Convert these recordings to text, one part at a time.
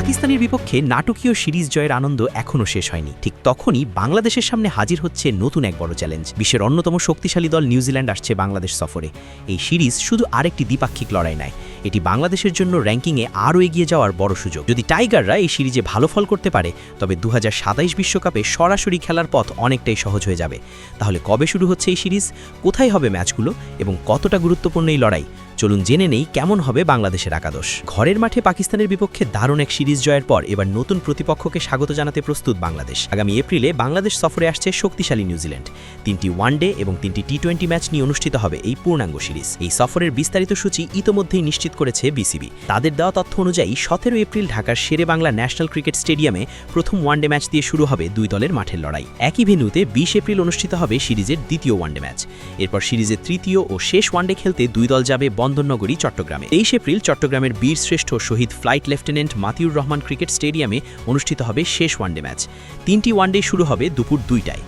পাকিস্তানের বিপক্ষে নাটকীয় সিরিজ জয়ের আনন্দ এখনও শেষ হয়নি। ঠিক তখনই বাংলাদেশের সামনে হাজির হচ্ছে নতুন এক বড় চ্যালেঞ্জ। বিশ্বের অন্যতম শক্তিশালী দল নিউজিল্যান্ড আসছে বাংলাদেশ সফরে। এই সিরিজ শুধু আরেকটি দ্বিপাক্ষিক লড়াই নয়, এটি বাংলাদেশের জন্য র্যাঙ্কিংয়ে আরও এগিয়ে যাওয়ার বড় সুযোগ। যদি টাইগাররা এই সিরিজে ভালো ফল করতে পারে, তবে 2027 বিশ্বকাপে সরাসরি খেলার পথ অনেকটাই সহজ হয়ে যাবে। তাহলে কবে শুরু হচ্ছে এই সিরিজ, কোথায় হবে ম্যাচগুলো এবং কতটা গুরুত্বপূর্ণ এই লড়াই, চলুন জেনে নেই কেমন হবে বাংলাদেশের একাদশ। ঘরের মাঠে পাকিস্তানের বিপক্ষে দারুণ এক সিরিজ জয়ের পর এবার নতুন প্রতিপক্ষকে স্বাগত জানাতে প্রস্তুত বাংলাদেশ। আগামী এপ্রিলে বাংলাদেশ সফরে আসছে শক্তিশালী নিউজিল্যান্ড। 3টি ওয়ানডে এবং 3টি টি20 ম্যাচ নিয়ে অনুষ্ঠিত হবে এই পূর্ণাঙ্গ সিরিজ। এই সফরের বিস্তারিত সূচি ইতোমধ্যেই নিশ্চিত করেছে বিসিবি। তাদের দেওয়া তথ্য অনুযায়ী 17 এপ্রিল ঢাকার শেরে বাংলা ন্যাশনাল ক্রিকেট স্টেডিয়ামে প্রথম ওয়ানডে ম্যাচ দিয়ে শুরু হবে দুই দলের মাঠের লড়াই। একই ভেন্যুতে 20 এপ্রিল অনুষ্ঠিত হবে সিরিজের দ্বিতীয় ওয়ানডে ম্যাচ। এরপর সিরিজের তৃতীয় ও শেষ ওয়ানডে খেলতে দুই দল যাবে বন্দরনগরী চট্টগ্রামে। 23 এপ্রিল চট্টগ্রামের বীরশ্রেষ্ঠ শহীদ ফ্লাইট লেফটেন্যান্ট মাতিউর রহমান ক্রিকেট স্টেডিয়ামে অনুষ্ঠিত হবে শেষ ওয়ানডে ম্যাচ। 3টি ওয়ানডে শুরু হবে দুপুর 2টায়।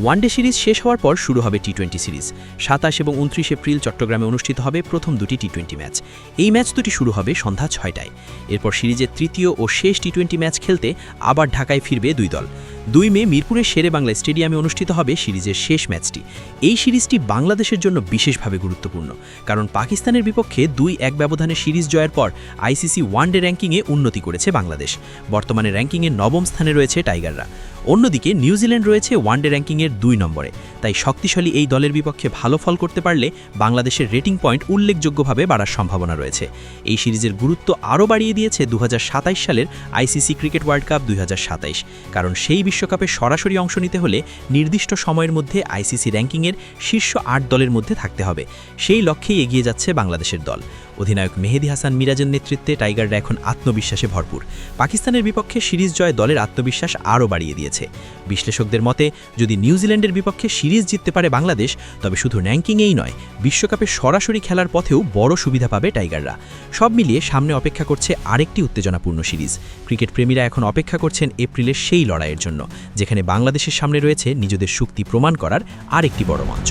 ওয়ানডে সিরিজ শেষ হওয়ার পর শুরু হবে টি20 সিরিজ। 27 এবং 29 এপ্রিল চট্টগ্রামে অনুষ্ঠিত হবে প্রথম দুটি টি20 ম্যাচ। এই ম্যাচ দুটি শুরু হবে সন্ধ্যা 6টায়। এরপর সিরিজের তৃতীয় ও শেষ টি20 ম্যাচ খেলতে আবার ঢাকায় ফিরবে দুই দল। 2 মে মিরপুরের শেরে বাংলা স্টেডিয়ামে অনুষ্ঠিত হবে সিরিজের শেষ ম্যাচটি। এই সিরিজটি বাংলাদেশের জন্য বিশেষভাবে গুরুত্বপূর্ণ, কারণ পাকিস্তানের বিপক্ষে 2-1 ব্যবধানে সিরিজ জয়ের পর আইসিসি ওয়ানডে র্যাঙ্কিংয়ে উন্নতি করেছে বাংলাদেশ। বর্তমানে র্যাঙ্কিংয়ে 9ম স্থানে রয়েছে টাইগাররা। অন্যদিকে নিউজিল্যান্ড রয়েছে ওয়ানডে র্যাঙ্কিংয়ের 2 নম্বরে। তাই শক্তিশালী এই দলের বিপক্ষে ভালো ফল করতে পারলে বাংলাদেশের রেটিং পয়েন্ট উল্লেখযোগ্যভাবে বাড়ার সম্ভাবনা রয়েছে। এই সিরিজের গুরুত্ব আরও বাড়িয়ে দিয়েছে 2027 সালের আইসিসি ক্রিকেট ওয়ার্ল্ড কাপ 2027, কারণ সেই বিশ্বকাপে সরাসরি অংশ নিতে হলে নির্দিষ্ট সময়ের মধ্যে আইসিসি র্যাঙ্কিংয়ের শীর্ষ 8 দলের মধ্যে থাকতে হবে। সেই লক্ষ্যেই এগিয়ে যাচ্ছে বাংলাদেশের দল। অধিনায়ক মেহেদী হাসান মিরাজের নেতৃত্বে টাইগাররা এখন আত্মবিশ্বাসে ভরপুর। পাকিস্তানের বিপক্ষে সিরিজ জয় দলের আত্মবিশ্বাস আরও বাড়িয়ে দিয়েছে। বিশ্লেষকদের মতে, যদি নিউজিল্যান্ডের বিপক্ষে সিরিজ জিততে পারে বাংলাদেশ, তবে শুধু র্যাঙ্কিংয়েই নয়, বিশ্বকাপে সরাসরি খেলার পথেও বড় সুবিধা পাবে টাইগাররা। সব মিলিয়ে সামনে অপেক্ষা করছে আরেকটি উত্তেজনাপূর্ণ সিরিজ। ক্রিকেট প্রেমীরা এখন অপেক্ষা করছেন এপ্রিলের সেই লড়াইয়ের জন্য, যেখানে বাংলাদেশের সামনে রয়েছে নিজেদের শক্তি প্রমাণ করার আরেকটি বড় মঞ্চ।